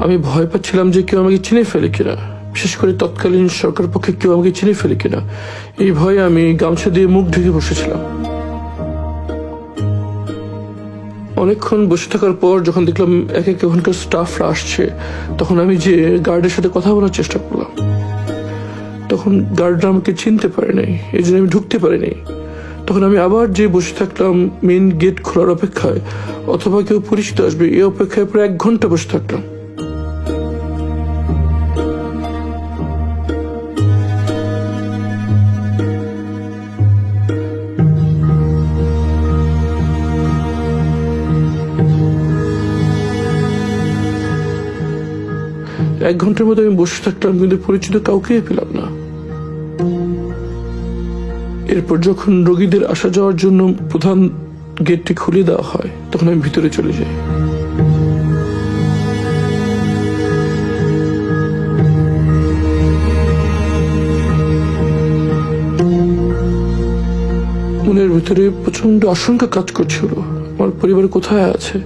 আমি ভয় পাচ্ছিলাম যে কেউ আমাকে চিনে ফেলে কিনা, বিশেষ করে তৎকালীন সরকার পক্ষে কেউ আমাকে চিনে ফেলে কিনা। এই ভয়ে আমি গামছা দিয়ে মুখ ঢেকে বসেছিলাম। অনেকক্ষণ বসে থাকার পর যখন দেখলাম এক এক ওখানকার স্টাফরা আসছে, তখন আমি যে গার্ডের সাথে কথা বলার চেষ্টা করলাম। তখন গার্ডরা আমাকে চিনতে পারে নাই, এই জন্য আমি ঢুকতে পারিনি। তখন আমি আবার যে বসে থাকলাম মেইন গেট খোলার অপেক্ষায়, অথবা কেউ পরিচিত আসবে এই অপেক্ষায় প্রায় 1 ঘন্টা বসে থাকলাম। এক ঘন্টার মতো আমি বসে থাকলাম, কিন্তু পরিচিত কাউকে পেলাম না। এরপর যখন রোগীদের আসা যাওয়ার জন্য প্রধান গেটটি খুলে দেওয়া হয়, তখন আমি ভিতরে চলে যাই। মনের ভিতরে প্রচন্ড আশঙ্কা কাজ করছিল। আমার পরিবার কোথায় আছে,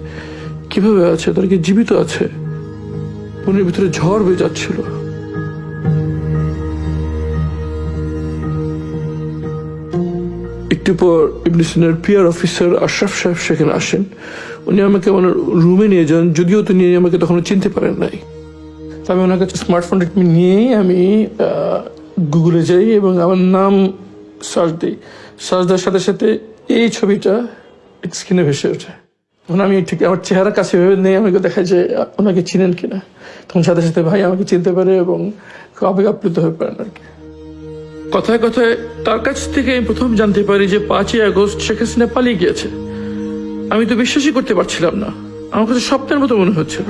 কিভাবে আছে, তারা কি জীবিত আছে? মনের ভিতরে ঝড় বেয়ে যাচ্ছিল। একটু পর ইবনে সিনার পিআর অফিসার আশরাফ সাহেব সেখানে আসেন। উনি আমাকে আমার রুমে নিয়ে যান, যদিও তিনি আমাকে তখন চিনতে পারেন নাই। আমি ওনার কাছে স্মার্টফোনটা নিয়েই আমি গুগলে যাই এবং আমার নাম সার্চ দিই। সার্চ দেওয়ার সাথে সাথে এই ছবিটা স্ক্রিনে ভেসে ওঠে। তখন আমি ঠিক আমার চেহারা কাছে ভেবে নেই, আমাকে দেখায় যে ওনাকে চিনেন কিনা। তখন সাথে সাথে ভাই আমাকে চিনতে পারে এবং খুব আবেগ আপ্লুত হয়ে পারেন আর কি। কথায় কথায় তার কাছ থেকে আমি প্রথম জানতে পারি যে 5ই আগস্ট শেখ হাসিনা পালিয়ে গিয়েছে। আমি তো বিশ্বাসই করতে পারছিলাম না, আমার কাছে স্বপ্নের মতো মনে হচ্ছিল।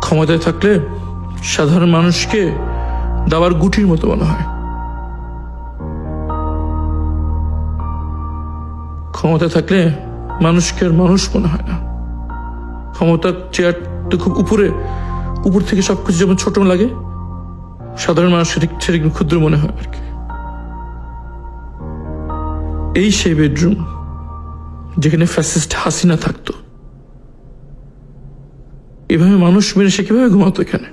ক্ষমতায় থাকলে সাধারণ মানুষকে দাবার গুটির মতো মনে হয়। ক্ষমতায় থাকলে মানুষকে আর মানুষ মনে হয় না। ক্ষমতার চেয়ার তো খুব উপর থেকে সবকিছু যেমন ছোট লাগে, সাধারণ মানুষের সেটা ক্ষুদ্র মনে হয় আর কি। এই সেই বেডরুম যেখানে ফ্যাসিস্ট হাসিনা থাকতো। এভাবে মানুষ মেরে সে কিভাবে ঘুমাতো এখানে?